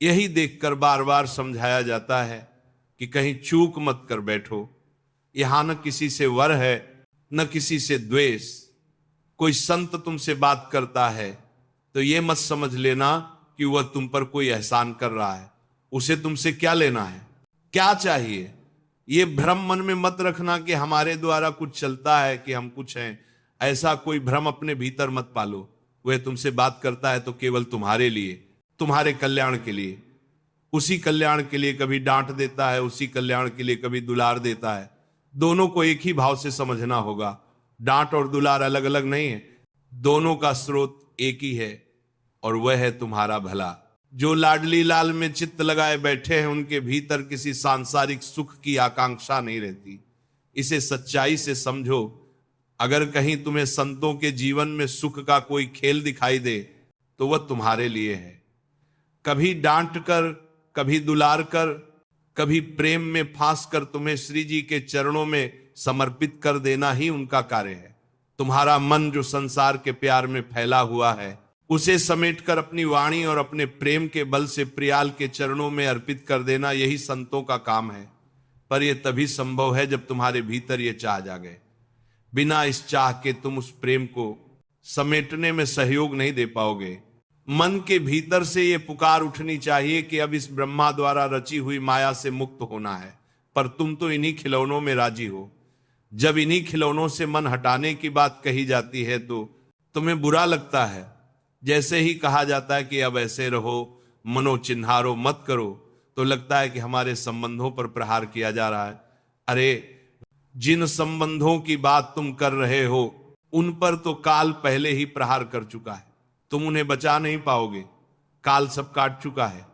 यही देखकर बार बार समझाया जाता है कि कहीं चूक मत कर बैठो। यहां न किसी से वर है न किसी से द्वेष। कोई संत तुमसे बात करता है तो यह मत समझ लेना कि वह तुम पर कोई एहसान कर रहा है। उसे तुमसे क्या लेना है, क्या चाहिए, ये भ्रम मन में मत रखना कि हमारे द्वारा कुछ चलता है, कि हम कुछ हैं। ऐसा कोई भ्रम अपने भीतर मत पालो। वह तुमसे बात करता है तो केवल तुम्हारे लिए, तुम्हारे कल्याण के लिए। उसी कल्याण के लिए कभी डांट देता है, उसी कल्याण के लिए कभी दुलार देता है। दोनों को एक ही भाव से समझना होगा। डांट और दुलार अलग अलग नहीं है, दोनों का स्रोत एक ही है, और वह है तुम्हारा भला। जो लाडली लाल में चित्त लगाए बैठे हैं उनके भीतर किसी सांसारिक सुख की आकांक्षा नहीं रहती। इसे सच्चाई से समझो। अगर कहीं तुम्हें संतों के जीवन में सुख का कोई खेल दिखाई दे तो वह तुम्हारे लिए है। कभी डांट कर, कभी दुलार कर, कभी प्रेम में फांस कर तुम्हें श्री जी के चरणों में समर्पित कर देना ही उनका कार्य है। तुम्हारा मन जो संसार के प्यार में फैला हुआ है उसे समेटकर अपनी वाणी और अपने प्रेम के बल से प्रियाल के चरणों में अर्पित कर देना, यही संतों का काम है। पर यह तभी संभव है जब तुम्हारे भीतर यह चाह जागे। बिना इस चाह के तुम उस प्रेम को समेटने में सहयोग नहीं दे पाओगे। मन के भीतर से यह पुकार उठनी चाहिए कि अब इस ब्रह्मा द्वारा रची हुई माया से मुक्त होना है, पर तुम तो इन्हीं खिलौनों में राजी हो। जब इन्हीं खिलौनों से मन हटाने की बात कही जाती है तो तुम्हें बुरा लगता है। जैसे ही कहा जाता है कि अब ऐसे रहो, मनोचिन्हारो मत करो, तो लगता है कि हमारे संबंधों पर प्रहार किया जा रहा है। अरे, जिन संबंधों की बात तुम कर रहे हो उन पर तो काल पहले ही प्रहार कर चुका है। तुम उन्हें बचा नहीं पाओगे, काल सब काट चुका है।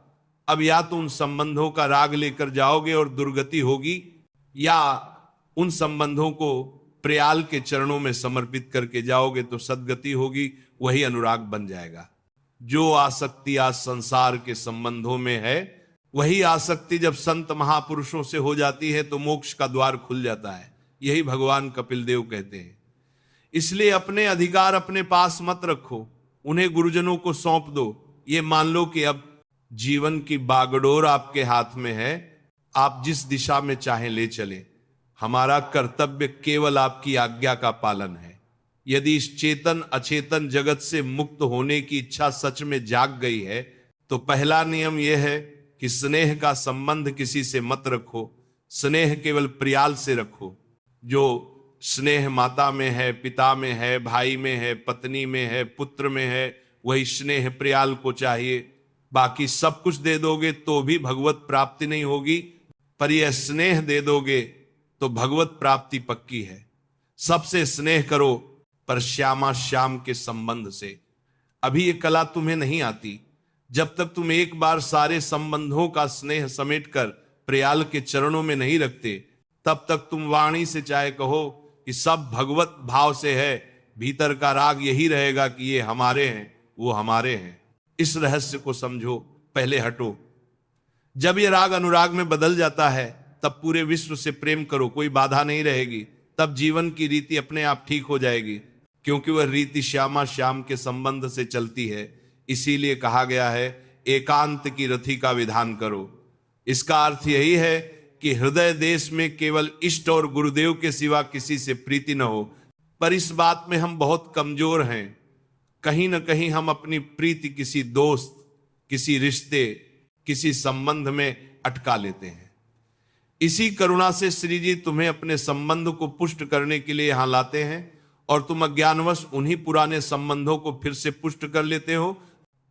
अब या तो उन संबंधों का राग लेकर जाओगे और दुर्गति होगी, या उन संबंधों को प्रियाल के चरणों में समर्पित करके जाओगे तो सद्गति होगी, वही अनुराग बन जाएगा। जो आसक्ति आज संसार के संबंधों में है, वही आसक्ति जब संत महापुरुषों से हो जाती है तो मोक्ष का द्वार खुल जाता है। यही भगवान कपिल देव कहते हैं। इसलिए अपने अधिकार अपने पास मत रखो, उन्हें गुरुजनों को सौंप दो। ये मान लो कि अब जीवन की बागडोर आपके हाथ में है, आप जिस दिशा में चाहें ले चले। हमारा कर्तव्य केवल आपकी आज्ञा का पालन है। यदि इस चेतन अचेतन जगत से मुक्त होने की इच्छा सच में जाग गई है तो पहला नियम यह है कि स्नेह का संबंध किसी से मत रखो। स्नेह केवल प्रियाल से रखो। जो स्नेह माता में है, पिता में है, भाई में है, पत्नी में है, पुत्र में है, वही स्नेह प्रियाल को चाहिए। बाकी सब कुछ दे दोगे तो भी भगवत प्राप्ति नहीं होगी, पर यह स्नेह दे दोगे तो भगवत प्राप्ति पक्की है। सबसे स्नेह करो, पर श्यामा श्याम के संबंध से। अभी ये कला तुम्हें नहीं आती। जब तक तुम एक बार सारे संबंधों का स्नेह समेटकर प्रियाल के चरणों में नहीं रखते, तब तक तुम वाणी से चाहे कहो कि सब भगवत भाव से है, भीतर का राग यही रहेगा कि ये हमारे हैं, वो हमारे हैं। इस रहस्य को समझो, पहले हटो। जब ये राग अनुराग में बदल जाता है तब पूरे विश्व से प्रेम करो, कोई बाधा नहीं रहेगी। तब जीवन की रीति अपने आप ठीक हो जाएगी, क्योंकि वह रीति श्यामा श्याम के संबंध से चलती है। इसीलिए कहा गया है एकांत की रथी का विधान करो। इसका अर्थ यही है कि हृदय देश में केवल इष्ट और गुरुदेव के सिवा किसी से प्रीति न हो। पर इस बात में हम बहुत कमजोर हैं। कहीं न कहीं हम अपनी प्रीति किसी दोस्त, किसी रिश्ते, किसी संबंध में अटका लेते हैं। इसी करुणा से श्री जी तुम्हें अपने संबंध को पुष्ट करने के लिए यहां लाते हैं, और तुम अज्ञानवश उन्हीं पुराने संबंधों को फिर से पुष्ट कर लेते हो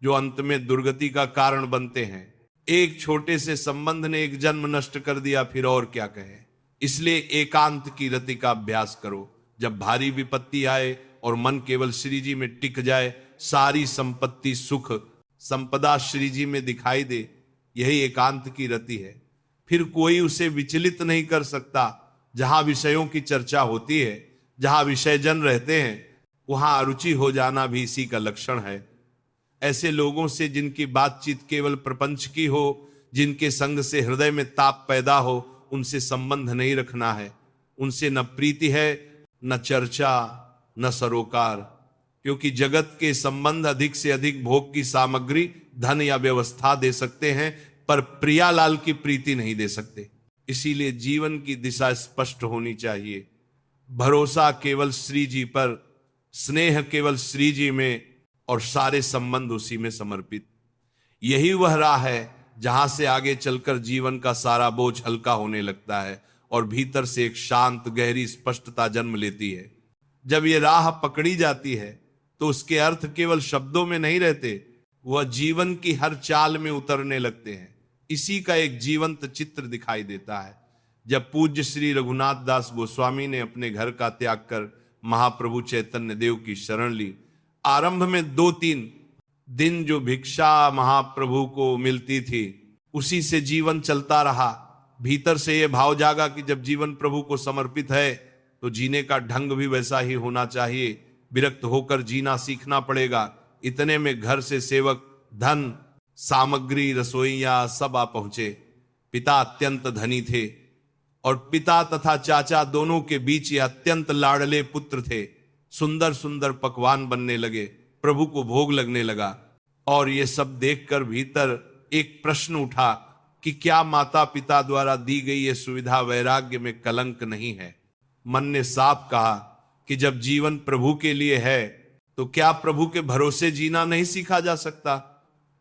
जो अंत में दुर्गति का कारण बनते हैं। एक छोटे से संबंध ने एक जन्म नष्ट कर दिया, फिर और क्या कहे। इसलिए एकांत की रति का अभ्यास करो। जब भारी विपत्ति आए और मन केवल श्री जी में टिक जाए, सारी संपत्ति सुख संपदा श्री जी में दिखाई दे, यही एकांत की रति है। फिर कोई उसे विचलित नहीं कर सकता। जहां विषयों की चर्चा होती है, जहां विषयजन रहते हैं, वहां अरुचि हो जाना भी इसी का लक्षण है। ऐसे लोगों से जिनकी बातचीत केवल प्रपंच की हो, जिनके संग से हृदय में ताप पैदा हो, उनसे संबंध नहीं रखना है। उनसे न प्रीति है, न चर्चा, न सरोकार, क्योंकि जगत के संबंध अधिक से अधिक भोग की सामग्री धन या व्यवस्था दे सकते हैं, पर प्रियालाल की प्रीति नहीं दे सकते। इसीलिए जीवन की दिशा स्पष्ट होनी चाहिए। भरोसा केवल श्री जी पर, स्नेह केवल श्री जी में, और सारे संबंध उसी में समर्पित। यही वह राह है जहां से आगे चलकर जीवन का सारा बोझ हल्का होने लगता है और भीतर से एक शांत गहरी स्पष्टता जन्म लेती है। जब ये राह पकड़ी जाती है तो उसके अर्थ केवल शब्दों में नहीं रहते, वह जीवन की हर चाल में उतरने लगते हैं। इसी का एक जीवंत चित्र दिखाई देता है। जब पूज्य श्री रघुनाथ दास गोस्वामी ने अपने घर का त्याग कर महाप्रभु चैतन्य देव की शरण ली, आरंभ में 2-3 दिन जो भिक्षा महाप्रभु को मिलती थी उसी से जीवन चलता रहा। भीतर से यह भाव जागा कि जब जीवन प्रभु को समर्पित है तो जीने का ढंग भी वैसा ही होना चाहिए, विरक्त होकर जीना सीखना पड़ेगा। इतने में घर से सेवक, धन, सामग्री, रसोइया सब आ पहुंचे। पिता अत्यंत धनी थे और पिता तथा चाचा दोनों के बीच ये अत्यंत लाडले पुत्र थे। सुंदर सुंदर पकवान बनने लगे, प्रभु को भोग लगने लगा। और ये सब देखकर भीतर एक प्रश्न उठा कि क्या माता पिता द्वारा दी गई ये सुविधा वैराग्य में कलंक नहीं है? मन ने साफ कहा कि जब जीवन प्रभु के लिए है तो क्या प्रभु के भरोसे जीना नहीं सीखा जा सकता?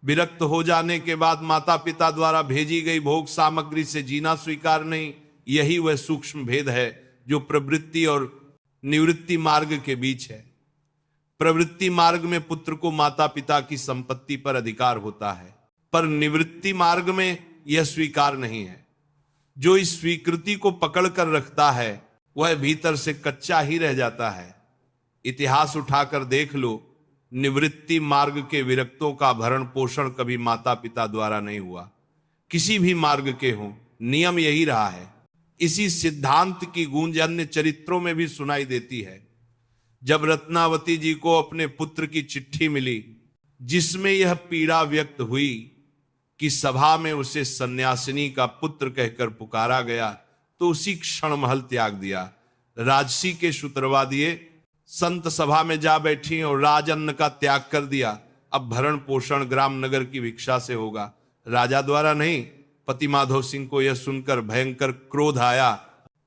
विरक्त हो जाने के बाद माता पिता द्वारा भेजी गई भोग सामग्री से जीना स्वीकार नहीं, यही वह सूक्ष्म भेद है जो प्रवृत्ति और निवृत्ति मार्ग के बीच है। प्रवृत्ति मार्ग में पुत्र को माता पिता की संपत्ति पर अधिकार होता है, पर निवृत्ति मार्ग में यह स्वीकार नहीं है। जो इस स्वीकृति को पकड़ कर रखता है वह भीतर से कच्चा ही रह जाता है। इतिहास उठाकर देख लो, निवृत्ति मार्ग के विरक्तों का भरण पोषण कभी माता पिता द्वारा नहीं हुआ। किसी भी मार्ग के हों, नियम यही रहा है। इसी सिद्धांत की गूंज अन्य चरित्रों में भी सुनाई देती है। जब रत्नावती जी को अपने पुत्र की चिट्ठी मिली जिसमें यह पीड़ा व्यक्त हुई कि सभा में उसे सन्यासिनी का पुत्र कहकर पुकारा गया, तो उसी क्षण महल त्याग दिया। राजसी के शुतरवा दिए, संत सभा में जा बैठी और राजअन्न का त्याग कर दिया। अब भरण पोषण ग्राम नगर की भिक्षा से होगा, राजा द्वारा नहीं। पति माधव सिंह को यह सुनकर भयंकर क्रोध आया।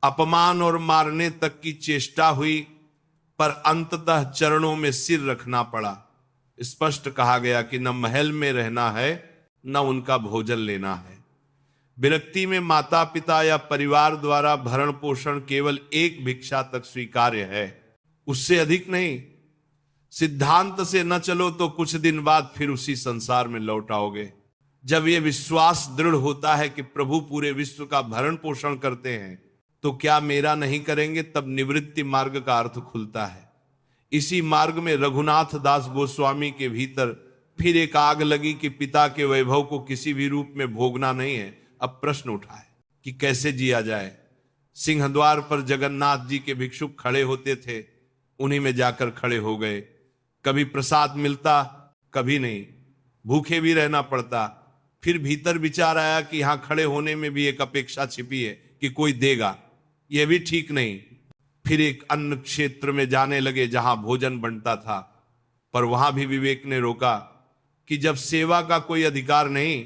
अपमान और मारने तक की चेष्टा हुई, पर अंततः चरणों में सिर रखना पड़ा। स्पष्ट कहा गया कि न महल में रहना है न उनका भोजन लेना है। विरक्ति में माता पिता या परिवार द्वारा भरण पोषण केवल एक भिक्षा तक स्वीकार्य है, उससे अधिक नहीं। सिद्धांत से न चलो तो कुछ दिन बाद फिर उसी संसार में लौट आओगे। जब यह विश्वास दृढ़ होता है कि प्रभु पूरे विश्व का भरण पोषण करते हैं तो क्या मेरा नहीं करेंगे, तब निवृत्ति मार्ग का अर्थ खुलता है। इसी मार्ग में रघुनाथ दास गोस्वामी के भीतर फिर एक आग लगी कि पिता के वैभव को किसी भी रूप में भोगना नहीं है। अब प्रश्न उठा है कि कैसे जिया जाए। सिंहद्वार पर जगन्नाथ जी के भिक्षुक खड़े होते थे, उन्हीं में जाकर खड़े हो गए। कभी प्रसाद मिलता, कभी नहीं, भूखे भी रहना पड़ता। फिर भीतर विचार आया कि यहां खड़े होने में भी एक अपेक्षा छिपी है कि कोई देगा, यह भी ठीक नहीं। फिर एक अन्न क्षेत्र में जाने लगे जहां भोजन बनता था, पर वहां भी विवेक ने रोका कि जब सेवा का कोई अधिकार नहीं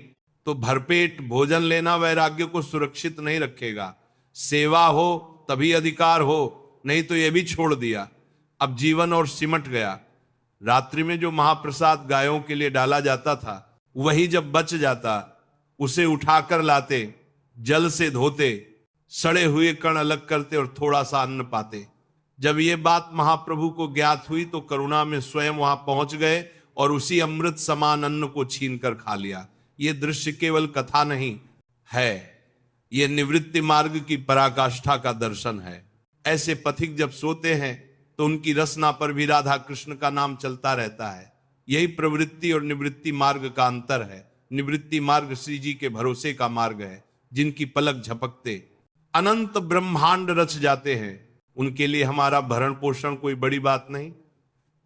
तो भरपेट भोजन लेना वैराग्य को सुरक्षित नहीं रखेगा। सेवा हो तभी अधिकार हो, नहीं तो यह भी छोड़ दिया। अब जीवन और सिमट गया। रात्रि में जो महाप्रसाद गायों के लिए डाला जाता था, वही जब बच जाता उसे उठाकर लाते, जल से धोते, सड़े हुए कण अलग करते और थोड़ा सा अन्न पाते। जब ये बात महाप्रभु को ज्ञात हुई तो करुणा में स्वयं वहां पहुंच गए और उसी अमृत समान अन्न को छीनकर खा लिया। ये दृश्य केवल कथा नहीं है, ये निवृत्ति मार्ग की पराकाष्ठा का दर्शन है। ऐसे पथिक जब सोते हैं तो उनकी रसना पर भी राधा कृष्ण का नाम चलता रहता है। यही प्रवृत्ति और निवृत्ति मार्ग का अंतर है। निवृत्ति मार्ग श्री जी के भरोसे का मार्ग है, जिनकी पलक झपकते अनंत ब्रह्मांड रच जाते हैं। उनके लिए हमारा भरण पोषण कोई बड़ी बात नहीं।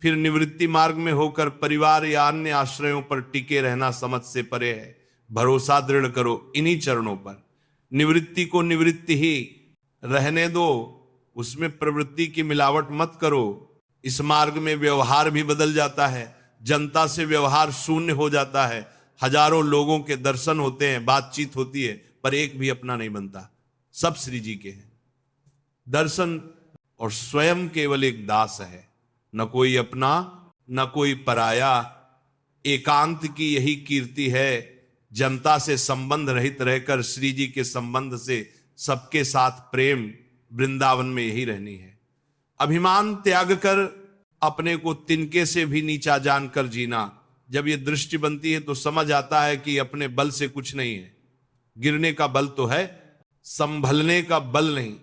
फिर निवृत्ति मार्ग में होकर परिवार या अन्य आश्रयों पर टिके रहना समझ से परे है। भरोसा दृढ़ करो इन्हीं चरणों पर। निवृत्ति को निवृत्ति ही रहने दो, उसमें प्रवृत्ति की मिलावट मत करो। इस मार्ग में व्यवहार भी बदल जाता है, जनता से व्यवहार शून्य हो जाता है। हजारों लोगों के दर्शन होते हैं, बातचीत होती है, पर एक भी अपना नहीं बनता, सब श्री जी के हैं। दर्शन और स्वयं केवल एक दास है, न कोई अपना न कोई पराया। एकांत की यही कीर्ति है, जनता से संबंध रहित रहकर श्री जी के संबंध से सबके साथ प्रेम, वृंदावन में यही रहनी है। अभिमान त्याग कर अपने को तिनके से भी नीचा जानकर जीना। जब ये दृष्टि बनती है तो समझ आता है कि अपने बल से कुछ नहीं है। गिरने का बल तो है, संभलने का बल नहीं।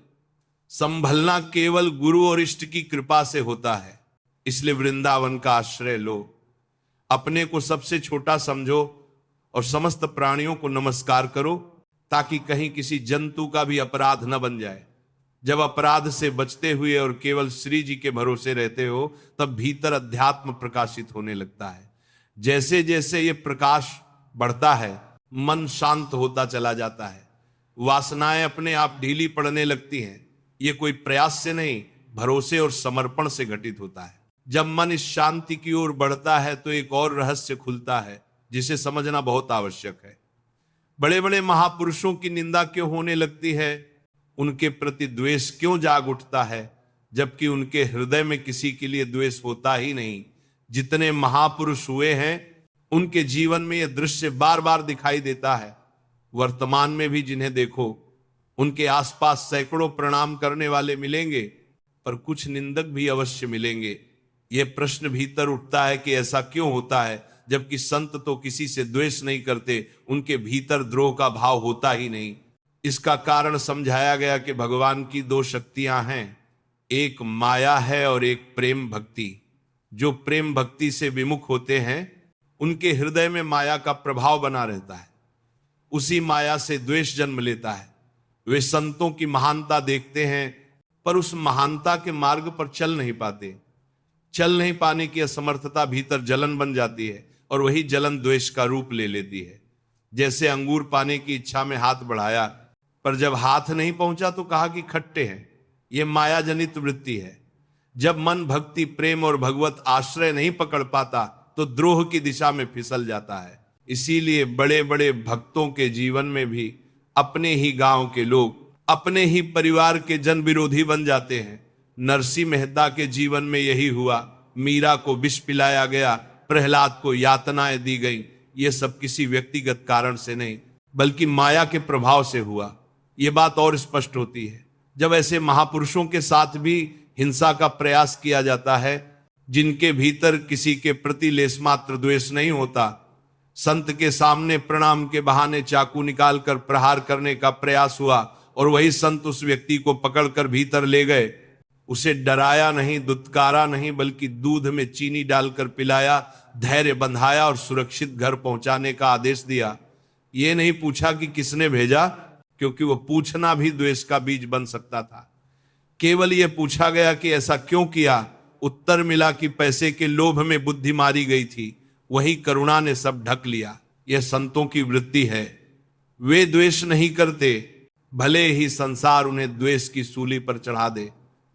संभलना केवल गुरु और इष्ट की कृपा से होता है। इसलिए वृंदावन का आश्रय लो, अपने को सबसे छोटा समझो और समस्त प्राणियों को नमस्कार करो, ताकि कहीं किसी जंतु का भी अपराध न बन जाए। जब अपराध से बचते हुए और केवल श्री जी के भरोसे रहते हो, तब भीतर अध्यात्म प्रकाशित होने लगता है। जैसे जैसे ये प्रकाश बढ़ता है, मन शांत होता चला जाता है, वासनाएं अपने आप ढीली पड़ने लगती हैं। ये कोई प्रयास से नहीं, भरोसे और समर्पण से घटित होता है। जब मन इस शांति की ओर बढ़ता है तो एक और रहस्य खुलता है, जिसे समझना बहुत आवश्यक है। बड़े बड़े महापुरुषों की निंदा क्यों होने लगती है, उनके प्रति द्वेष क्यों जाग उठता है, जबकि उनके हृदय में किसी के लिए द्वेष होता ही नहीं। जितने महापुरुष हुए हैं, उनके जीवन में यह दृश्य बार बार दिखाई देता है। वर्तमान में भी जिन्हें देखो, उनके आसपास सैकड़ों प्रणाम करने वाले मिलेंगे, पर कुछ निंदक भी अवश्य मिलेंगे। यह प्रश्न भीतर उठता है कि ऐसा क्यों होता है, जबकि संत तो किसी से द्वेष नहीं करते, उनके भीतर द्रोह का भाव होता ही नहीं। इसका कारण समझाया गया कि भगवान की दो शक्तियां हैं, एक माया है और एक प्रेम भक्ति। जो प्रेम भक्ति से विमुख होते हैं, उनके हृदय में माया का प्रभाव बना रहता है, उसी माया से द्वेष जन्म लेता है। वे संतों की महानता देखते हैं, पर उस महानता के मार्ग पर चल नहीं पाते। चल नहीं पाने की असमर्थता भीतर जलन बन जाती है, और वही जलन द्वेष का रूप ले लेती है। जैसे अंगूर पाने की इच्छा में हाथ बढ़ाया, पर जब हाथ नहीं पहुंचा तो कहा कि खट्टे हैं। यह माया जनित वृत्ति है। जब मन भक्ति, प्रेम और भगवत आश्रय नहीं पकड़ पाता तो द्रोह की दिशा में फिसल जाता है। इसीलिए बड़े बड़े भक्तों के जीवन में भी अपने ही गांव के लोग, अपने ही परिवार के जन विरोधी बन जाते हैं। नरसिंह मेहता के जीवन में यही हुआ। मीरा को विष पिलाया गया, प्रहलाद को यातनाएं दी गई। ये सब किसी व्यक्तिगत कारण से नहीं, बल्कि माया के प्रभाव से हुआ। ये बात और स्पष्ट होती है जब ऐसे महापुरुषों के साथ भी हिंसा का प्रयास किया जाता है, जिनके भीतर किसी के प्रति लेस मात्र द्वेष नहीं होता। संत के सामने प्रणाम के बहाने चाकू निकालकर प्रहार करने का प्रयास हुआ, और वही संत उस व्यक्ति को पकड़कर भीतर ले गए। उसे डराया नहीं, दुत्कारा नहीं, बल्कि दूध में चीनी डालकर पिलाया, धैर्य बंधाया और सुरक्षित घर पहुंचाने का आदेश दिया। ये नहीं पूछा कि किसने भेजा, क्योंकि वो पूछना भी द्वेष का बीज बन सकता था। केवल यह पूछा गया कि ऐसा क्यों किया। उत्तर मिला कि पैसे के लोभ में बुद्धि मारी गई थी। वही करुणा ने सब ढक लिया। यह संतों की वृत्ति है। वे द्वेष नहीं करते, भले ही संसार उन्हें द्वेष की सूली पर चढ़ा दे।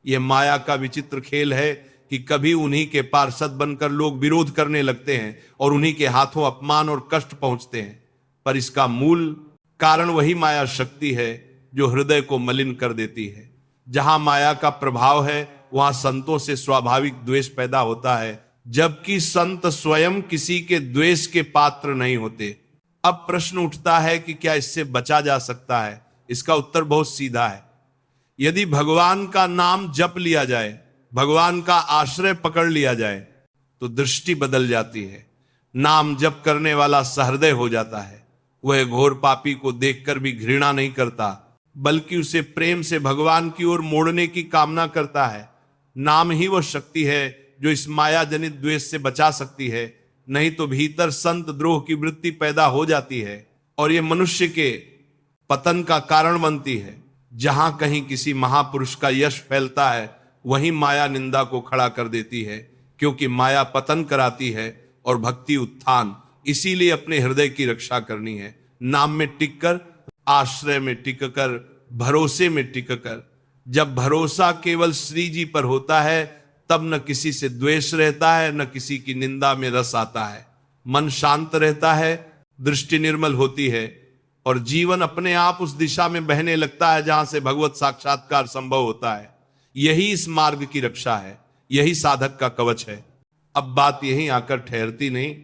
यह माया का विचित्र खेल है कि कभी उन्हीं के पार्षद बनकर लोग विरोध करने लगते हैं और उन्हीं के हाथों अपमान और कष्ट पहुंचते हैं। पर इसका मूल कारण वही माया शक्ति है जो हृदय को मलिन कर देती है। जहां माया का प्रभाव है, वहां संतों से स्वाभाविक द्वेष पैदा होता है, जबकि संत स्वयं किसी के द्वेष के पात्र नहीं होते। अब प्रश्न उठता है कि क्या इससे बचा जा सकता है? इसका उत्तर बहुत सीधा है। यदि भगवान का नाम जप लिया जाए, भगवान का आश्रय पकड़ लिया जाए, तो दृष्टि बदल जाती है। नाम जप करने वाला सहृदय हो जाता है। वह घोर पापी को देखकर भी घृणा नहीं करता, बल्कि उसे प्रेम से भगवान की ओर मोड़ने की कामना करता है। नाम ही वह शक्ति है जो इस माया जनित द्वेष से बचा सकती है। नहीं तो भीतर संत द्रोह की वृत्ति पैदा हो जाती है और यह मनुष्य के पतन का कारण बनती है। जहां कहीं किसी महापुरुष का यश फैलता है, वहीं माया निंदा को खड़ा कर देती है, क्योंकि माया पतन कराती है और भक्ति उत्थान। इसीलिए अपने हृदय की रक्षा करनी है। नाम में टिककर, आश्रय में टिककर, भरोसे में टिककर। जब भरोसा केवल श्री जी पर होता है, तब न किसी से द्वेष रहता है, न किसी की निंदा में रस आता है। मन शांत रहता है, दृष्टि निर्मल होती है और जीवन अपने आप उस दिशा में बहने लगता है जहां से भगवत साक्षात्कार संभव होता है। यही इस मार्ग की रक्षा है, यही साधक का कवच है। अब बात यहीं आकर ठहरती नहीं,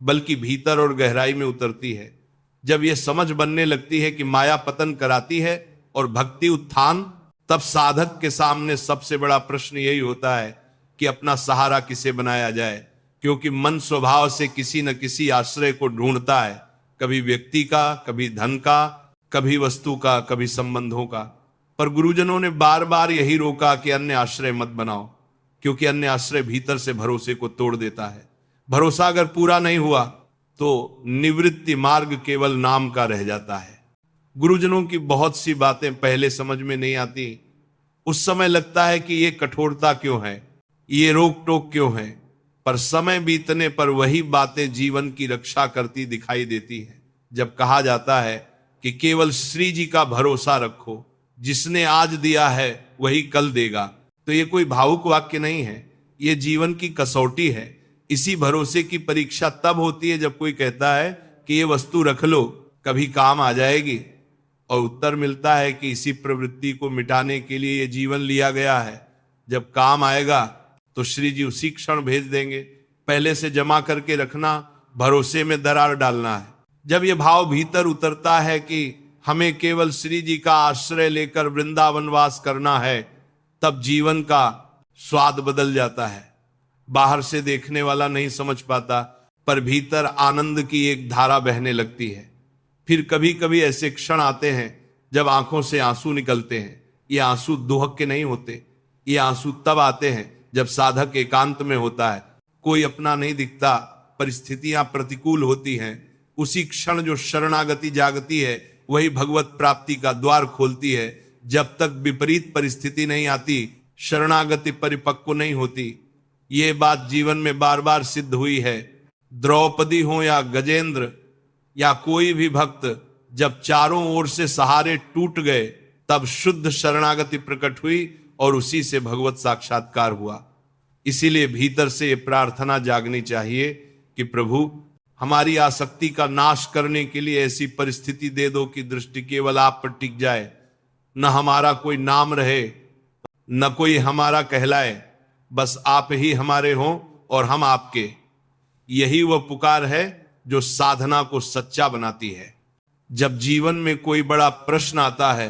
बल्कि भीतर और गहराई में उतरती है। जब यह समझ बनने लगती है कि माया पतन कराती है और भक्ति उत्थान, तब साधक के सामने सबसे बड़ा प्रश्न यही होता है कि अपना सहारा किसे बनाया जाए, क्योंकि मन स्वभाव से किसी न किसी आश्रय को ढूंढता है, कभी व्यक्ति का, कभी धन का, कभी वस्तु का, कभी संबंधों का। पर गुरुजनों ने बार बार यही रोका कि अन्य आश्रय मत बनाओ, क्योंकि अन्य आश्रय भीतर से भरोसे को तोड़ देता है। भरोसा अगर पूरा नहीं हुआ तो निवृत्ति मार्ग केवल नाम का रह जाता है। गुरुजनों की बहुत सी बातें पहले समझ में नहीं आती। उस समय लगता है कि ये कठोरता क्यों है, ये रोक टोक क्यों है, पर समय बीतने पर वही बातें जीवन की रक्षा करती दिखाई देती है। जब कहा जाता है कि केवल श्री जी का भरोसा रखो, जिसने आज दिया है वही कल देगा, तो ये कोई भावुक वाक्य नहीं है, ये जीवन की कसौटी है। इसी भरोसे की परीक्षा तब होती है जब कोई कहता है कि ये वस्तु रख लो, कभी काम आ जाएगी, और उत्तर मिलता है कि इसी प्रवृत्ति को मिटाने के लिए ये जीवन लिया गया है। जब काम आएगा तो श्री जी उसी क्षण भेज देंगे। पहले से जमा करके रखना, भरोसे में दरार डालना है। जब ये भाव भीतर उतरता है कि हमें केवल श्री जी का आश्रय लेकर वृंदावन वास करना है, तब जीवन का स्वाद बदल जाता है। बाहर से देखने वाला नहीं समझ पाता, पर भीतर आनंद की एक धारा बहने लगती है। फिर कभी कभी ऐसे क्षण आते हैं जब आंखों से आंसू निकलते हैं। ये आंसू दुहक के नहीं होते, ये आंसू तब आते हैं जब साधक एकांत में होता है, कोई अपना नहीं दिखता, परिस्थितियां प्रतिकूल होती हैं। उसी क्षण जो शरणागति जागती है वही भगवत प्राप्ति का द्वार खोलती है। जब तक विपरीत परिस्थिति नहीं आती, शरणागति परिपक्व नहीं होती। ये बात जीवन में बार बार सिद्ध हुई है। द्रौपदी हो या गजेंद्र या कोई भी भक्त, जब चारों ओर से सहारे टूट गए, तब शुद्ध शरणागति प्रकट हुई और उसी से भगवत साक्षात्कार हुआ। इसीलिए भीतर से ये प्रार्थना जागनी चाहिए कि प्रभु, हमारी आसक्ति का नाश करने के लिए ऐसी परिस्थिति दे दो कि दृष्टि केवल आप पर टिक जाए, न हमारा कोई नाम रहे, न कोई हमारा कहलाए, बस आप ही हमारे हों और हम आपके। यही वह पुकार है जो साधना को सच्चा बनाती है। जब जीवन में कोई बड़ा प्रश्न आता है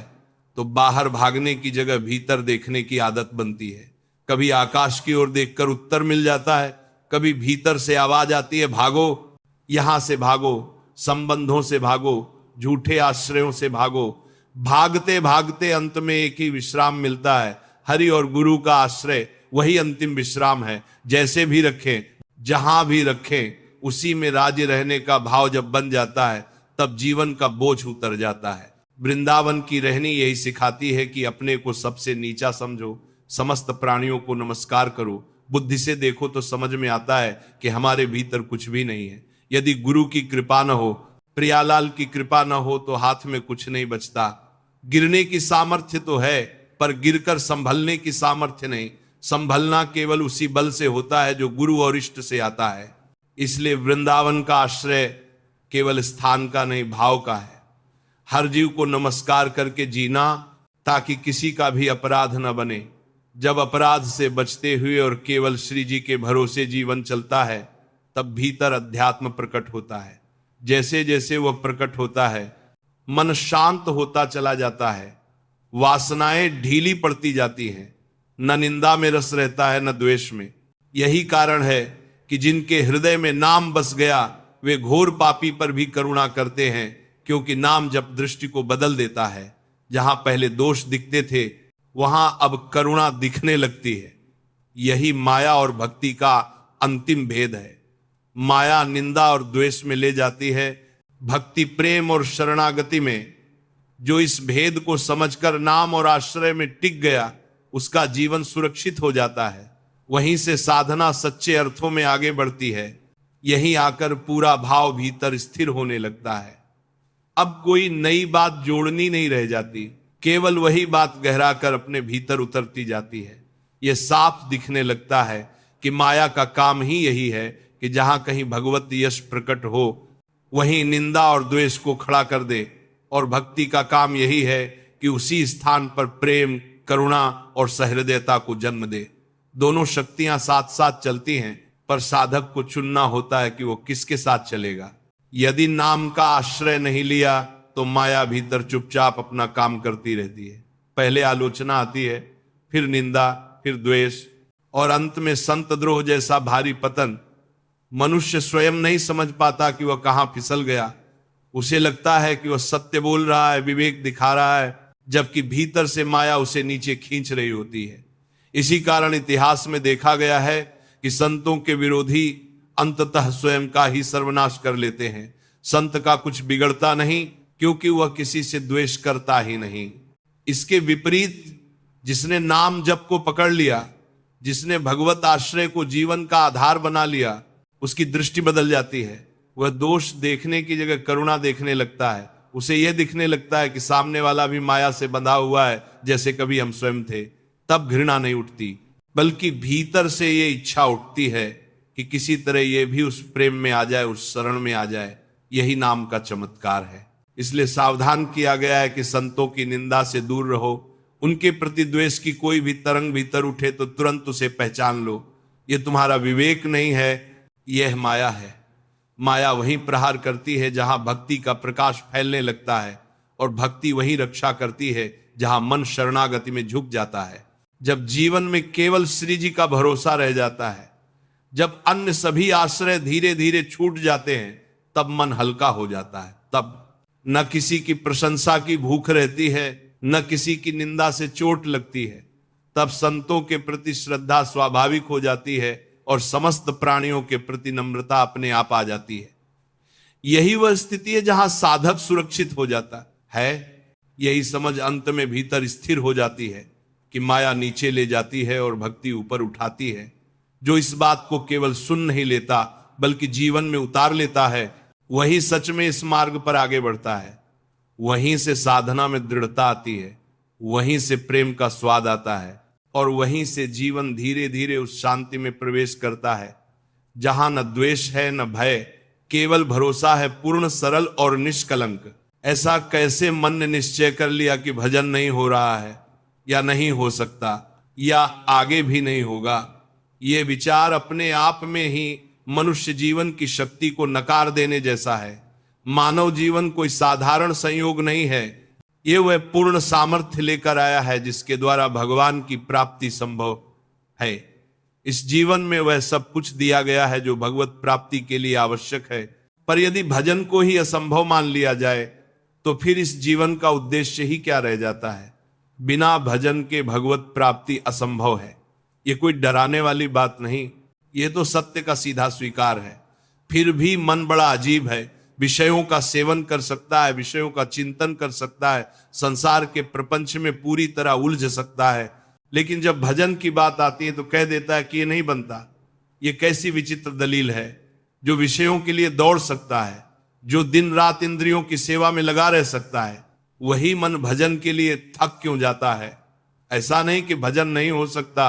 तो बाहर भागने की जगह भीतर देखने की आदत बनती है। कभी आकाश की ओर देखकर उत्तर मिल जाता है, कभी भीतर से आवाज आती है, भागो, यहां से भागो, संबंधों से भागो, झूठे आश्रयों से भागो। भागते भागते अंत में एक ही विश्राम मिलता है, हरि और गुरु का आश्रय। वही अंतिम विश्राम है। जैसे भी रखें, जहां भी रखें, उसी में राज्य रहने का भाव जब बन जाता है, तब जीवन का बोझ उतर जाता है। वृंदावन की रहनी यही सिखाती है कि अपने को सबसे नीचा समझो, समस्त प्राणियों को नमस्कार करो। बुद्धि से देखो तो समझ में आता है कि हमारे भीतर कुछ भी नहीं है। यदि गुरु की कृपा न हो, प्रियालाल की कृपा न हो, तो हाथ में कुछ नहीं बचता। गिरने की सामर्थ्य तो है, पर गिरकर संभलने की सामर्थ्य नहीं। संभलना केवल उसी बल से होता है जो गुरु और इष्ट से आता है। इसलिए वृंदावन का आश्रय केवल स्थान का नहीं, भाव का है। हर जीव को नमस्कार करके जीना, ताकि किसी का भी अपराध न बने। जब अपराध से बचते हुए और केवल श्री जी के भरोसे जीवन चलता है, तब भीतर अध्यात्म प्रकट होता है। जैसे जैसे वह प्रकट होता है, मन शांत होता चला जाता है, वासनाएं ढीली पड़ती जाती हैं, न निंदा में रस रहता है, न द्वेष में। यही कारण है कि जिनके हृदय में नाम बस गया, वे घोर पापी पर भी करुणा करते हैं, क्योंकि नाम जब दृष्टि को बदल देता है। जहां पहले दोष दिखते थे, वहां अब करुणा दिखने लगती है। यही माया और भक्ति का अंतिम भेद है। माया निंदा और द्वेष में ले जाती है, भक्ति प्रेम और शरणागति में। जो इस भेद को समझकर नाम और आश्रय में टिक गया, उसका जीवन सुरक्षित हो जाता है। वहीं से साधना सच्चे अर्थों में आगे बढ़ती है। यहीं आकर पूरा भाव भीतर स्थिर होने लगता है। अब कोई नई बात जोड़नी नहीं रह जाती, केवल वही बात गहरा कर अपने भीतर उतरती जाती है। यह साफ दिखने लगता है कि माया का काम ही यही है कि जहां कहीं भगवत यश प्रकट हो, वहीं निंदा और द्वेष को खड़ा कर दे। और भक्ति का काम यही है कि उसी स्थान पर प्रेम, करुणा और सहृदयता को जन्म दे। दोनों शक्तियां साथ साथ चलती हैं, पर साधक को चुनना होता है कि वो किसके साथ चलेगा। यदि नाम का आश्रय नहीं लिया तो माया भीतर चुपचाप अपना काम करती रहती है। पहले आलोचना आती है, फिर निंदा, फिर द्वेष और अंत में संत द्रोह जैसा भारी पतन। मनुष्य स्वयं नहीं समझ पाता कि वह कहां फिसल गया। उसे लगता है कि वह सत्य बोल रहा है, विवेक दिखा रहा है, जबकि भीतर से माया उसे नीचे खींच रही होती है। इसी कारण इतिहास में देखा गया है कि संतों के विरोधी अंततः स्वयं का ही सर्वनाश कर लेते हैं। संत का कुछ बिगड़ता नहीं, क्योंकि वह किसी से द्वेष करता ही नहीं। इसके विपरीत जिसने नाम जप को पकड़ लिया, जिसने भगवत आश्रय को जीवन का आधार बना लिया, उसकी दृष्टि बदल जाती है। वह दोष देखने की जगह करुणा देखने लगता है। उसे यह दिखने लगता है कि सामने वाला भी माया से बंधा हुआ है, जैसे कभी हम स्वयं थे। तब घृणा नहीं उठती, बल्कि भीतर से ये इच्छा उठती है कि किसी तरह ये भी उस प्रेम में आ जाए, उस शरण में आ जाए। यही नाम का चमत्कार है। इसलिए सावधान किया गया है कि संतों की निंदा से दूर रहो। उनके प्रति द्वेष की कोई भी तरंग भीतर उठे तो तुरंत उसे पहचान लो। ये तुम्हारा विवेक नहीं है, यह माया है। माया वहीं प्रहार करती है जहां भक्ति का प्रकाश फैलने लगता है, और भक्ति वहीं रक्षा करती है जहां मन शरणागति में झुक जाता है। जब जीवन में केवल श्री जी का भरोसा रह जाता है, जब अन्य सभी आश्रय धीरे धीरे छूट जाते हैं, तब मन हल्का हो जाता है। तब न किसी की प्रशंसा की भूख रहती है, न किसी की निंदा से चोट लगती है। तब संतों के प्रति श्रद्धा स्वाभाविक हो जाती है और समस्त प्राणियों के प्रति नम्रता अपने आप आ जाती है। यही वह स्थिति है जहां साधक सुरक्षित हो जाता है। यही समझ अंत में भीतर स्थिर हो जाती है कि माया नीचे ले जाती है और भक्ति ऊपर उठाती है। जो इस बात को केवल सुन नहीं लेता बल्कि जीवन में उतार लेता है, वही सच में इस मार्ग पर आगे बढ़ता है। वहीं से साधना में दृढ़ता आती है, वहीं से प्रेम का स्वाद आता है, और वहीं से जीवन धीरे धीरे उस शांति में प्रवेश करता है जहां न द्वेष है न भय, केवल भरोसा है, पूर्ण सरल और निष्कलंक। ऐसा कैसे मन ने निश्चय कर लिया कि भजन नहीं हो रहा है, या नहीं हो सकता, या आगे भी नहीं होगा। ये विचार अपने आप में ही मनुष्य जीवन की शक्ति को नकार देने जैसा है। मानव जीवन कोई साधारण संयोग नहीं है, ये वह पूर्ण सामर्थ्य लेकर आया है जिसके द्वारा भगवान की प्राप्ति संभव है। इस जीवन में वह सब कुछ दिया गया है जो भगवत प्राप्ति के लिए आवश्यक है। पर यदि भजन को ही असंभव मान लिया जाए तो फिर इस जीवन का उद्देश्य ही क्या रह जाता है। बिना भजन के भगवत प्राप्ति असंभव है। ये कोई डराने वाली बात नहीं, ये तो सत्य का सीधा स्वीकार है। फिर भी मन बड़ा अजीब है। विषयों का सेवन कर सकता है, विषयों का चिंतन कर सकता है, संसार के प्रपंच में पूरी तरह उलझ सकता है, लेकिन जब भजन की बात आती है तो कह देता है कि ये नहीं बनता। ये कैसी विचित्र दलील है। जो विषयों के लिए दौड़ सकता है, जो दिन रात इंद्रियों की सेवा में लगा रह सकता है, वही मन भजन के लिए थक क्यों जाता है। ऐसा नहीं कि भजन नहीं हो सकता,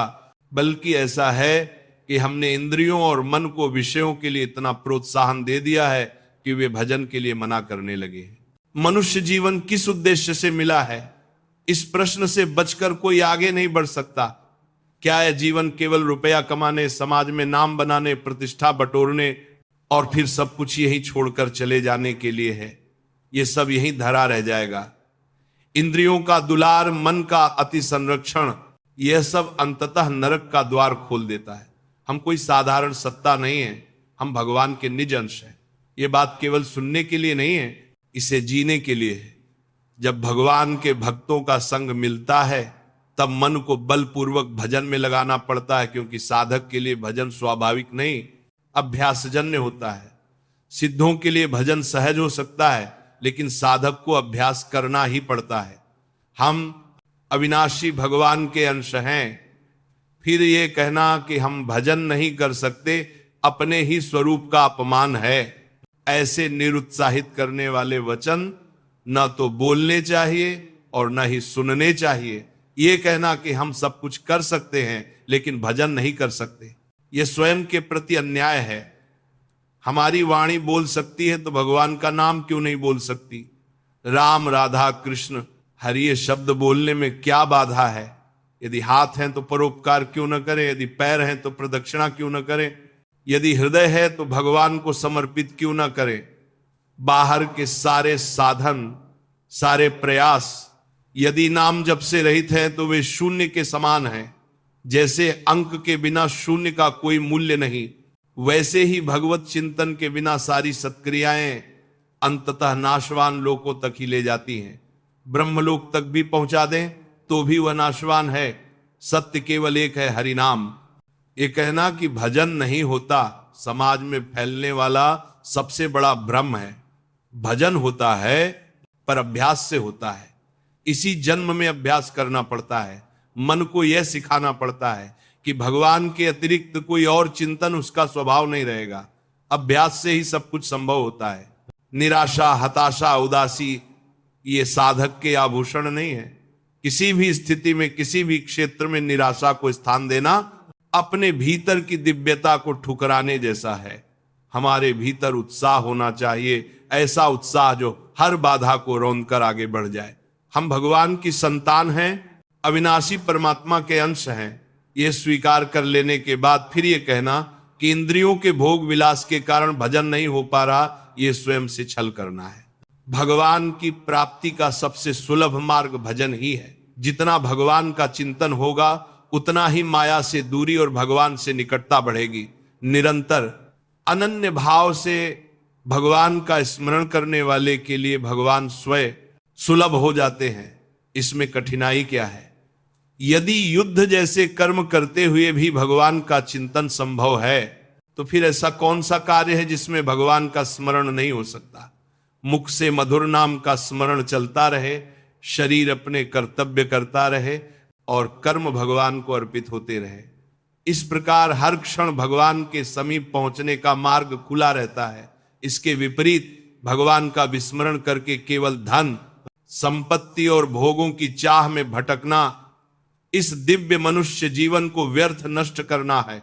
बल्कि ऐसा है कि हमने इंद्रियों और मन को विषयों के लिए इतना प्रोत्साहन दे दिया है कि वे भजन के लिए मना करने लगे हैं। मनुष्य जीवन किस उद्देश्य से मिला है, इस प्रश्न से बचकर कोई आगे नहीं बढ़ सकता। क्या यह जीवन केवल रुपया कमाने, समाज में नाम बनाने, प्रतिष्ठा बटोरने और फिर सब कुछ यही छोड़कर चले जाने के लिए है? यह सब यही धरा रह जाएगा। इंद्रियों का दुलार, मन का अति संरक्षण, यह सब अंततः नरक का द्वार खोल देता है। हम कोई साधारण सत्ता नहीं है, हम भगवान के निज अंश हैं। ये बात केवल सुनने के लिए नहीं है, इसे जीने के लिए है। जब भगवान के भक्तों का संग मिलता है तब मन को बलपूर्वक भजन में लगाना पड़ता है, क्योंकि साधक के लिए भजन स्वाभाविक नहीं, अभ्यासजन्य होता है। सिद्धों के लिए भजन सहज हो सकता है, लेकिन साधक को अभ्यास करना ही पड़ता है। हम अविनाशी भगवान के अंश हैं, फिर ये कहना कि हम भजन नहीं कर सकते अपने ही स्वरूप का अपमान है। ऐसे निरुत्साहित करने वाले वचन न तो बोलने चाहिए और न ही सुनने चाहिए। ये कहना कि हम सब कुछ कर सकते हैं लेकिन भजन नहीं कर सकते, यह स्वयं के प्रति अन्याय है। हमारी वाणी बोल सकती है तो भगवान का नाम क्यों नहीं बोल सकती? राम, राधा, कृष्ण, हरि ये शब्द बोलने में क्या बाधा है? यदि हाथ हैं तो परोपकार क्यों न करें? यदि पैर हैं तो प्रदक्षिणा क्यों न करें? यदि हृदय है तो भगवान को समर्पित क्यों न करें? बाहर के सारे साधन, सारे प्रयास यदि नाम जप से रहित हैं तो वे शून्य के समान हैं। जैसे अंक के बिना शून्य का कोई मूल्य नहीं, वैसे ही भगवत चिंतन के बिना सारी सत्क्रियाएं अंततः नाशवान लोकों तक ही ले जाती हैं। ब्रह्मलोक तक भी पहुंचा दें तो भी वह नाशवान है। सत्य केवल एक है, हरि नाम। ये कहना कि भजन नहीं होता समाज में फैलने वाला सबसे बड़ा भ्रम है। भजन होता है पर अभ्यास से होता है। इसी जन्म में अभ्यास करना पड़ता है। मन को यह सिखाना पड़ता है कि भगवान के अतिरिक्त कोई और चिंतन उसका स्वभाव नहीं रहेगा। अभ्यास से ही सब कुछ संभव होता है। निराशा, हताशा, उदासी ये साधक के आभूषण नहीं है। किसी भी स्थिति में, किसी भी क्षेत्र में निराशा को स्थान देना अपने भीतर की दिव्यता को ठुकराने जैसा है। हमारे भीतर उत्साह होना चाहिए, ऐसा उत्साह जो हर बाधा को रौंदकर आगे बढ़ जाए। हम भगवान की संतान हैं, अविनाशी परमात्मा के अंश हैं। ये स्वीकार कर लेने के बाद फिर ये कहना कि इंद्रियों के भोग विलास के कारण भजन नहीं हो पा रहा, ये स्वयं से छल करना है। भगवान की प्राप्ति का सबसे सुलभ मार्ग भजन ही है। जितना भगवान का चिंतन होगा उतना ही माया से दूरी और भगवान से निकटता बढ़ेगी। निरंतर अनन्य भाव से भगवान का स्मरण करने वाले के लिए भगवान स्वयं सुलभ हो जाते हैं। इसमें कठिनाई क्या है? यदि युद्ध जैसे कर्म करते हुए भी भगवान का चिंतन संभव है तो फिर ऐसा कौन सा कार्य है जिसमें भगवान का स्मरण नहीं हो सकता? मुख से मधुर नाम का स्मरण चलता रहे, शरीर अपने कर्तव्य करता रहे और कर्म भगवान को अर्पित होते रहे। इस प्रकार हर क्षण भगवान के समीप पहुंचने का मार्ग खुला रहता है। इसके विपरीत भगवान का विस्मरण करके केवल धन, संपत्ति और भोगों की चाह में भटकना इस दिव्य मनुष्य जीवन को व्यर्थ नष्ट करना है।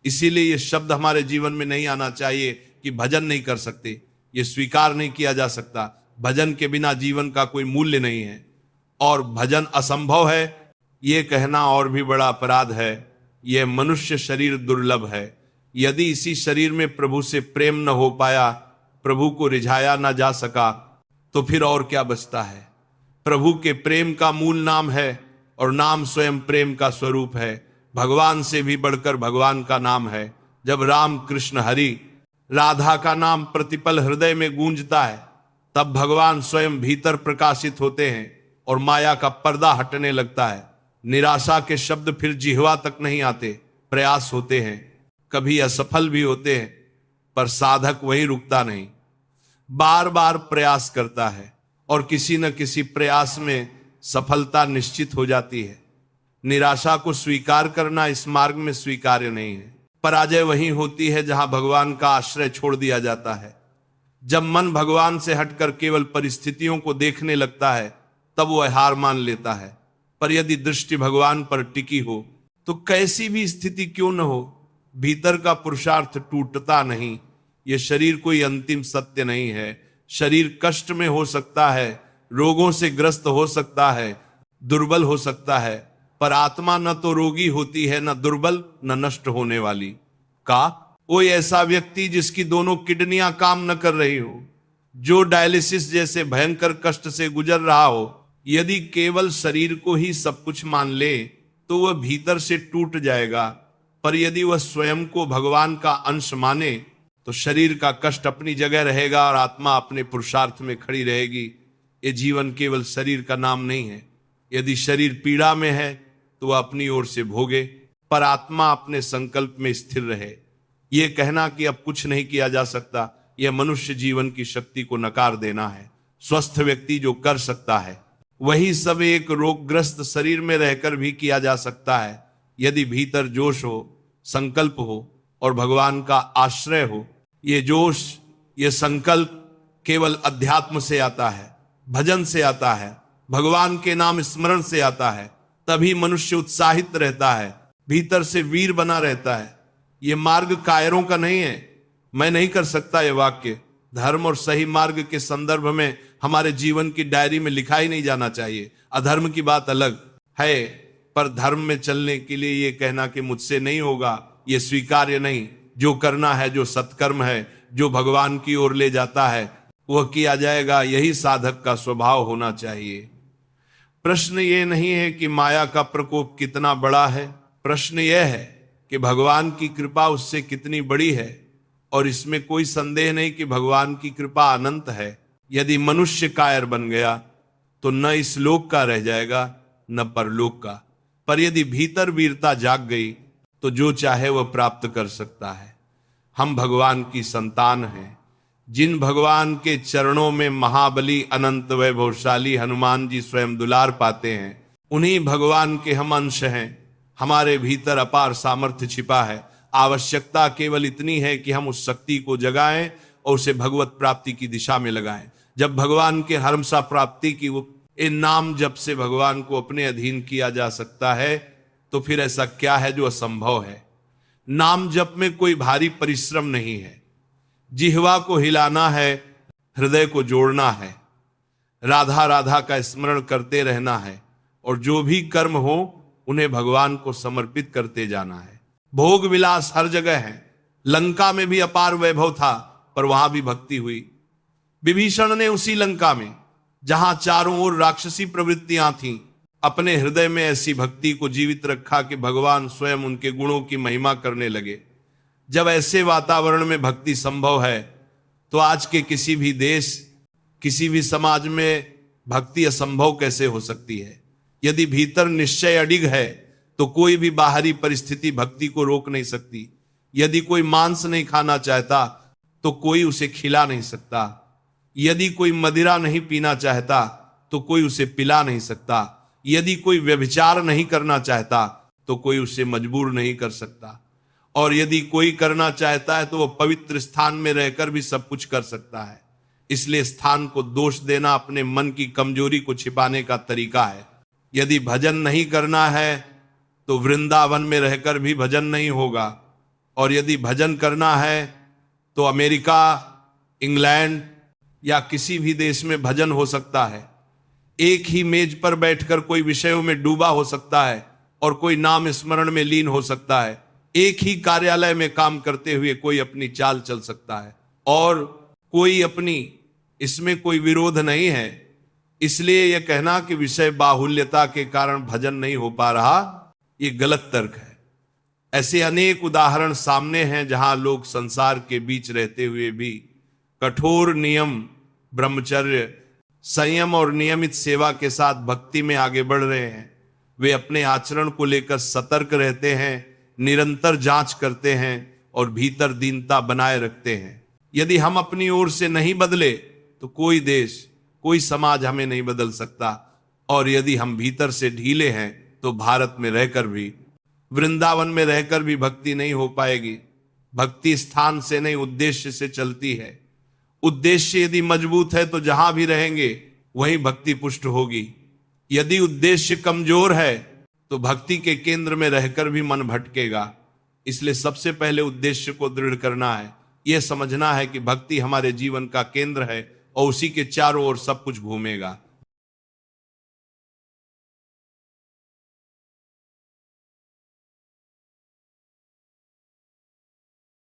इसीलिए ये शब्द हमारे जीवन में नहीं आना चाहिए कि भजन नहीं कर सकते। ये स्वीकार नहीं किया जा सकता। भजन के बिना जीवन का कोई मूल्य नहीं है और भजन असंभव है ये कहना और भी बड़ा अपराध है। यह मनुष्य शरीर दुर्लभ है। यदि इसी शरीर में प्रभु से प्रेम न हो पाया, प्रभु को रिझाया न जा सका, तो फिर और क्या बचता है? प्रभु के प्रेम का मूल नाम है और नाम स्वयं प्रेम का स्वरूप है। भगवान से भी बढ़कर भगवान का नाम है। जब राम, कृष्ण, हरि, राधा का नाम प्रतिपल हृदय में गूंजता है तब भगवान स्वयं भीतर प्रकाशित होते हैं और माया का पर्दा हटने लगता है। निराशा के शब्द फिर जिह्वा तक नहीं आते। प्रयास होते हैं, कभी असफल भी होते हैं, पर साधक वहीं रुकता नहीं, बार बार प्रयास करता है और किसी न किसी प्रयास में सफलता निश्चित हो जाती है। निराशा को स्वीकार करना इस मार्ग में स्वीकार्य नहीं है। पराजय वहीं होती है जहां भगवान का आश्रय छोड़ दिया जाता है। जब मन भगवान से हटकर केवल परिस्थितियों को देखने लगता है तब वह हार मान लेता है। पर यदि दृष्टि भगवान पर टिकी हो तो कैसी भी स्थिति क्यों न हो, भीतर का पुरुषार्थ टूटता नहीं। यह शरीर कोई अंतिम सत्य नहीं है। शरीर कष्ट में हो सकता है, रोगों से ग्रस्त हो सकता है, दुर्बल हो सकता है, पर आत्मा न तो रोगी होती है, न दुर्बल, न नष्ट होने वाली। का कोई ऐसा व्यक्ति जिसकी दोनों किडनियां काम न कर रही हो, जो डायलिसिस जैसे भयंकर कष्ट से गुजर रहा हो, यदि केवल शरीर को ही सब कुछ मान ले तो वह भीतर से टूट जाएगा। पर यदि वह स्वयं को भगवान का अंश माने तो शरीर का कष्ट अपनी जगह रहेगा और आत्मा अपने पुरुषार्थ में खड़ी रहेगी। ये जीवन केवल शरीर का नाम नहीं है। यदि शरीर पीड़ा में है तो वह अपनी ओर से भोगे, पर आत्मा अपने संकल्प में स्थिर रहे। यह कहना कि अब कुछ नहीं किया जा सकता, यह मनुष्य जीवन की शक्ति को नकार देना है। स्वस्थ व्यक्ति जो कर सकता है वही सब एक रोगग्रस्त शरीर में रहकर भी किया जा सकता है, यदि भीतर जोश हो, संकल्प हो और भगवान का आश्रय हो। ये जोश, ये संकल्प केवल अध्यात्म से आता है, भजन से आता है, भगवान के नाम स्मरण से आता है। तभी मनुष्य उत्साहित रहता है, भीतर से वीर बना रहता है। ये मार्ग कायरों का नहीं है, मैं नहीं कर सकता ये वाक्य। धर्म और सही मार्ग के संदर्भ में हमारे जीवन की डायरी में लिखा ही नहीं जाना चाहिए। अधर्म की बात अलग है, पर धर्म में चलने के लिए ये कहना कि मुझसे नहीं होगा, ये स्वीकार्य नहीं। जो करना है, जो सत्कर्म है, जो भगवान की ओर ले जाता है, वह किया जाएगा। यही साधक का स्वभाव होना चाहिए। प्रश्न ये नहीं है कि माया का प्रकोप कितना बड़ा है, प्रश्न यह है कि भगवान की कृपा उससे कितनी बड़ी है। और इसमें कोई संदेह नहीं कि भगवान की कृपा अनंत है। यदि मनुष्य कायर बन गया तो न इस लोक का रह जाएगा न परलोक का, पर यदि भीतर वीरता जाग गई तो जो चाहे वह प्राप्त कर सकता है। हम भगवान की संतान हैं। जिन भगवान के चरणों में महाबली अनंत वैभवशाली हनुमान जी स्वयं दुलार पाते हैं, उन्हीं भगवान के हम अंश हैं। हमारे भीतर अपार सामर्थ्य छिपा है। आवश्यकता केवल इतनी है कि हम उस शक्ति को जगाएं और उसे भगवत प्राप्ति की दिशा में लगाएं। जब भगवान के हर्मसा प्राप्ति की इन नाम जप से भगवान को अपने अधीन किया जा सकता है, तो फिर ऐसा क्या है जो असंभव है। नाम जप में कोई भारी परिश्रम नहीं है। जिह्वा को हिलाना है, हृदय को जोड़ना है, राधा राधा का स्मरण करते रहना है, और जो भी कर्म हो उन्हें भगवान को समर्पित करते जाना है। भोग विलास हर जगह है। लंका में भी अपार वैभव था, पर वहां भी भक्ति हुई। विभीषण ने उसी लंका में, जहां चारों ओर राक्षसी प्रवृत्तियां थीं, अपने हृदय में ऐसी भक्ति को जीवित रखा कि भगवान स्वयं उनके गुणों की महिमा करने लगे। जब ऐसे वातावरण में भक्ति संभव है, तो आज के किसी भी देश, किसी भी समाज में भक्ति असंभव कैसे हो सकती है। यदि भीतर निश्चय अडिग है तो कोई भी बाहरी परिस्थिति भक्ति को रोक नहीं सकती। यदि कोई मांस नहीं खाना चाहता तो कोई उसे खिला नहीं सकता। यदि कोई मदिरा नहीं पीना चाहता तो कोई उसे पिला नहीं सकता। यदि कोई व्यभिचार नहीं करना चाहता तो कोई उसे मजबूर नहीं कर सकता। और यदि कोई करना चाहता है तो वह पवित्र स्थान में रहकर भी सब कुछ कर सकता है। इसलिए स्थान को दोष देना अपने मन की कमजोरी को छिपाने का तरीका है। यदि भजन नहीं करना है तो वृंदावन में रहकर भी भजन नहीं होगा, और यदि भजन करना है तो अमेरिका, इंग्लैंड या किसी भी देश में भजन हो सकता है। एक ही मेज पर बैठकर कोई विषयों में डूबा हो सकता है और कोई नाम स्मरण में लीन हो सकता है। एक ही कार्यालय में काम करते हुए कोई अपनी चाल चल सकता है और कोई अपनी, इसमें कोई विरोध नहीं है। इसलिए यह कहना कि विषय बाहुल्यता के कारण भजन नहीं हो पा रहा, ये गलत तर्क है। ऐसे अनेक उदाहरण सामने हैं जहां लोग संसार के बीच रहते हुए भी कठोर नियम, ब्रह्मचर्य, संयम और नियमित सेवा के साथ भक्ति में आगे बढ़ रहे हैं। वे अपने आचरण को लेकर सतर्क रहते हैं, निरंतर जांच करते हैं और भीतर दीनता बनाए रखते हैं। यदि हम अपनी ओर से नहीं बदले तो कोई देश, कोई समाज हमें नहीं बदल सकता। और यदि हम भीतर से ढीले हैं तो भारत में रहकर भी, वृंदावन में रहकर भी भक्ति नहीं हो पाएगी। भक्ति स्थान से नहीं, उद्देश्य से चलती है। उद्देश्य यदि मजबूत है तो जहां भी रहेंगे वहीं भक्ति पुष्ट होगी। यदि उद्देश्य कमजोर है तो भक्ति के केंद्र में रहकर भी मन भटकेगा। इसलिए सबसे पहले उद्देश्य को दृढ़ करना है। यह समझना है कि भक्ति हमारे जीवन का केंद्र है और उसी के चारों ओर सब कुछ घूमेगा।